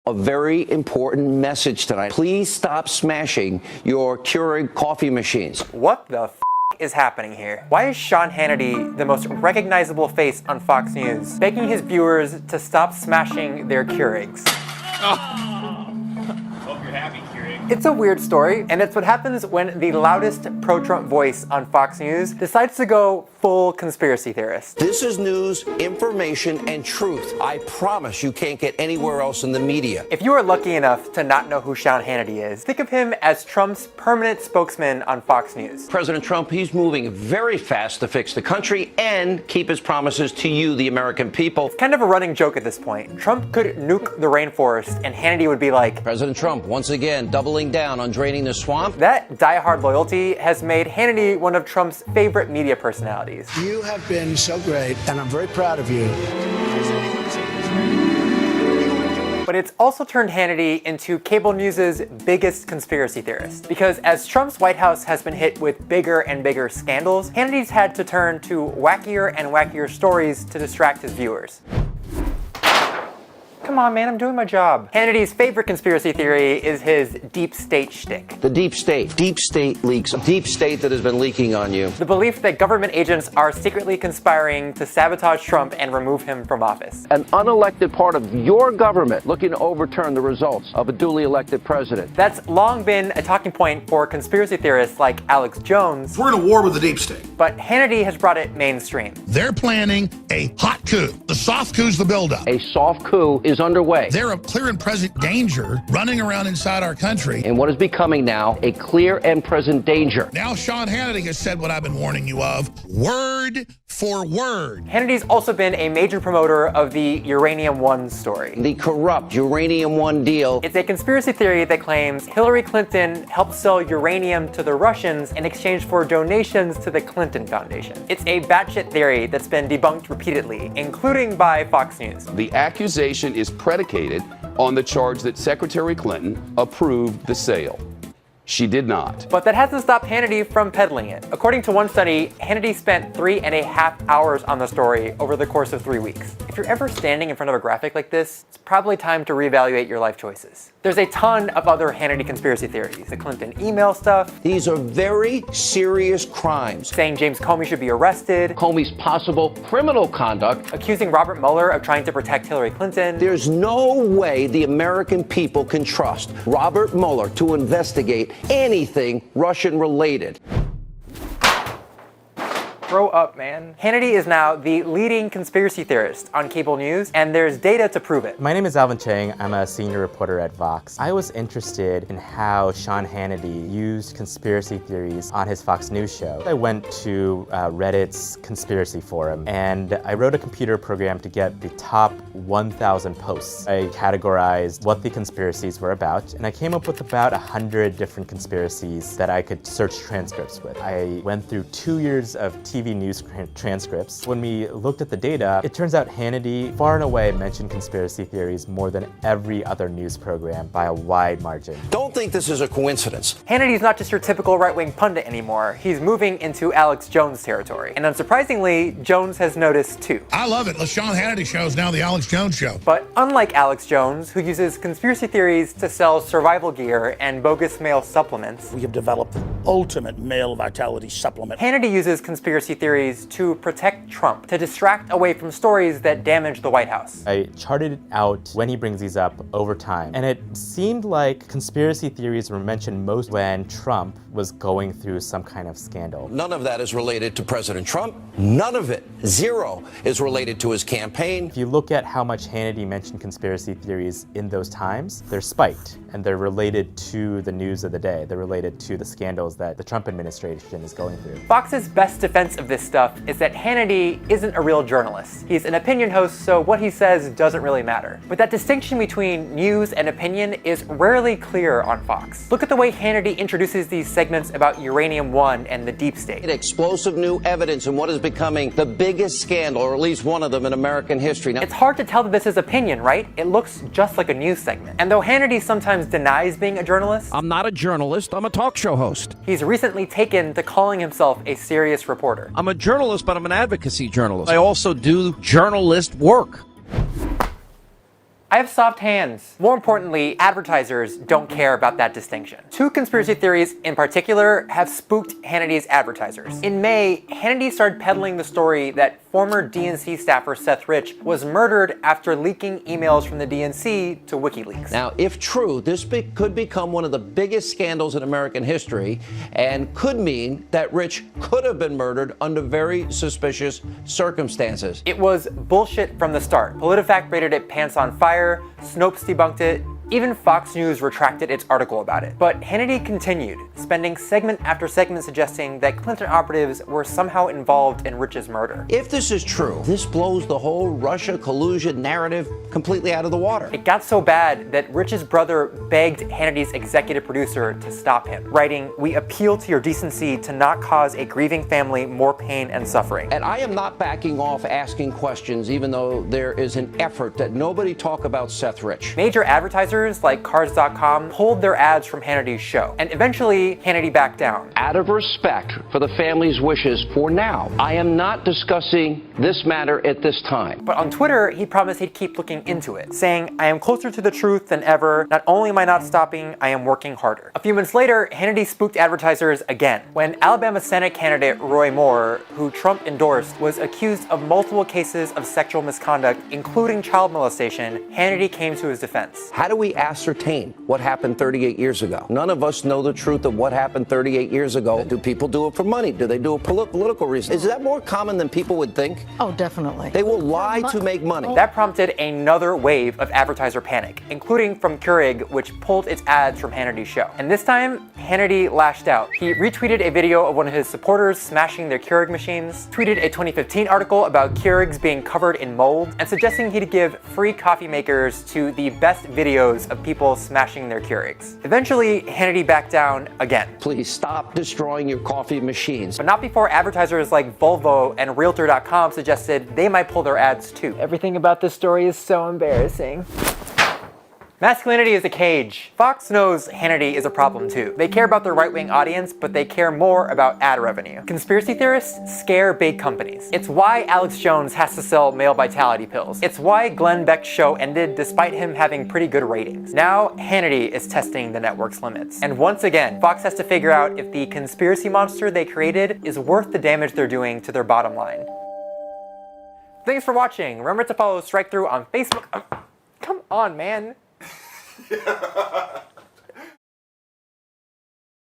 a very important message tonight. Please stop smashing your Keurig coffee machines. What the f is happening here? Why is Sean Hannity, the most recognizable face on Fox News, begging his viewers to stop smashing their Keurigs? Hope you're happy, Keurig. It's a weird story, and it's what happens when the loudest pro-Trump voice on Fox News decides to go full conspiracy theorist. This is news, information, and truth. I promise you can't get anywhere else in the media. If you are lucky enough to not know who Sean Hannity is, think of him as Trump's permanent spokesman on Fox News. President Trump, he's moving very fast to fix the country and keep his promises to you, the American people. It's kind of a running joke at this point. Trump could nuke the rainforest, and Hannity would be like, President Trump, once again, doubling down on draining the swamp. That diehard loyalty has made Hannity one of Trump's favorite media personalities. You have been so great, and I'm very proud of you. But it's also turned Hannity into cable news's biggest conspiracy theorist. Because as Trump's White House has been hit with bigger and bigger scandals, Hannity's had to turn to wackier and wackier stories to distract his viewers. Come on, man, I'm doing my job. Hannity's favorite conspiracy theory is his deep state shtick. The deep state. Deep state leaks. Deep state that has been leaking on you. The belief that government agents are secretly conspiring to sabotage Trump and remove him from office. An unelected part of your government looking to overturn the results of a duly elected president. That's long been a talking point for conspiracy theorists like Alex Jones. We're in a war with the deep state. But Hannity has brought it mainstream. They're planning a hot coup. The soft coup's the buildup. A soft coup is underway. They're a clear and present danger running around inside our country. And what is becoming now a clear and present danger. Now Sean Hannity has said what I've been warning you of, word for word. Hannity's also been a major promoter of the Uranium One story. The corrupt Uranium One deal. It's a conspiracy theory that claims Hillary Clinton helped sell uranium to the Russians in exchange for donations to the Clinton Foundation. It's a batshit theory that's been debunked repeatedly, including by Fox News. The accusation is predicated on the charge that Secretary Clinton approved the sale. She did not. But that hasn't stopped Hannity from peddling it. According to one study, Hannity spent 3.5 hours on the story over the course of 3 weeks. If you're ever standing in front of a graphic like this, it's probably time to reevaluate your life choices. There's a ton of other Hannity conspiracy theories. The Clinton email stuff. These are very serious crimes. Saying James Comey should be arrested. Comey's possible criminal conduct. Accusing Robert Mueller of trying to protect Hillary Clinton. There's no way the American people can trust Robert Mueller to investigate anything Russian-related. Grow up, man. Hannity is now the leading conspiracy theorist on cable news, and there's data to prove it. My name is Alvin Chang. I'm a senior reporter at Vox. I was interested in how Sean Hannity used conspiracy theories on his Fox News show. I went to Reddit's conspiracy forum, and I wrote a computer program to get the top 1,000 posts. I categorized what the conspiracies were about, and I came up with about 100 different conspiracies that I could search transcripts with. I went through 2 years of TV news transcripts. When we looked at the data, it turns out Hannity far and away mentioned conspiracy theories more than every other news program by a wide margin. Don't think this is a coincidence. Hannity's not just your typical right-wing pundit anymore. He's moving into Alex Jones territory. And unsurprisingly, Jones has noticed too. I love it. The Sean Hannity show is now the Alex Jones show. But unlike Alex Jones, who uses conspiracy theories to sell survival gear and bogus male supplements, We have developed the ultimate male vitality supplement. Hannity uses conspiracy theories to protect Trump, to distract away from stories that damage the White House. I charted out when he brings these up over time, and it seemed like conspiracy theories were mentioned most when Trump was going through some kind of scandal. None of that is related to President Trump. None of it, zero, is related to his campaign. If you look at how much Hannity mentioned conspiracy theories in those times, they're spiked, and they're related to the news of the day. They're related to the scandals that the Trump administration is going through. Fox's best defense of this stuff is that Hannity isn't a real journalist. He's an opinion host, so what he says doesn't really matter. But that distinction between news and opinion is rarely clear on Fox. Look at the way Hannity introduces these segments about Uranium One and the deep state. Explosive new evidence in what is becoming the biggest scandal, or at least one of them in American history. Now, It's hard to tell that this is opinion, right? It looks just like a news segment. And though Hannity sometimes denies being a journalist, I'm not a journalist, I'm a talk show host. he's recently taken to calling himself a serious reporter. I'm a journalist, but I'm an advocacy journalist. I also do journalist work. I have soft hands. More importantly, advertisers don't care about that distinction. Two conspiracy theories in particular have spooked Hannity's advertisers. In May, Hannity started peddling the story that former DNC staffer Seth Rich was murdered after leaking emails from the DNC to WikiLeaks. Now, if true, this could become one of the biggest scandals in American history and could mean that Rich could have been murdered under very suspicious circumstances. It was bullshit from the start. PolitiFact rated it pants on fire, Snopes debunked it, even Fox News retracted its article about it. But Hannity continued, spending segment after segment suggesting that Clinton operatives were somehow involved in Rich's murder. If this is true, this blows the whole Russia collusion narrative completely out of the water. It got so bad that Rich's brother begged Hannity's executive producer to stop him, writing, "We appeal to your decency to not cause a grieving family more pain and suffering." And I am not backing off asking questions, even though there is an effort that nobody talk about Seth Rich. Major advertisers like Cars.com pulled their ads from Hannity's show, and eventually Hannity backed down. Out of respect for the family's wishes for now, I am not discussing this matter at this time. But on Twitter, he promised he'd keep looking into it, saying, "I am closer to the truth than ever. Not only am I not stopping, I am working harder." A few months later, Hannity spooked advertisers again, when Alabama Senate candidate Roy Moore, who Trump endorsed, was accused of multiple cases of sexual misconduct, including child molestation. Hannity came to his defense. How do we ascertain what happened 38 years ago? None of us know the truth of what happened 38 years ago. Do people do it for money? Do they do it for political reasons? Is that more common than people would think? Oh, definitely. They will lie to make money. That prompted another wave of advertiser panic, including from Keurig, which pulled its ads from Hannity's show. And this time, Hannity lashed out. He retweeted a video of one of his supporters smashing their Keurig machines, tweeted a 2015 article about Keurigs being covered in mold, and suggesting he'd give free coffee makers to the best videos of people smashing their Keurigs. Eventually, Hannity backed down again. Please stop destroying your coffee machines. But not before advertisers like Volvo and Realtor.com suggested they might pull their ads too. Everything about this story is so embarrassing. Masculinity is a cage. Fox knows Hannity is a problem too. They care about their right-wing audience, but they care more about ad revenue. Conspiracy theorists scare big companies. It's why Alex Jones has to sell male vitality pills. It's why Glenn Beck's show ended despite him having pretty good ratings. Now, Hannity is testing the network's limits. And once again, Fox has to figure out if the conspiracy monster they created is worth the damage they're doing to their bottom line. Thanks for watching. Remember to follow Strike Through on Facebook. Come on, man.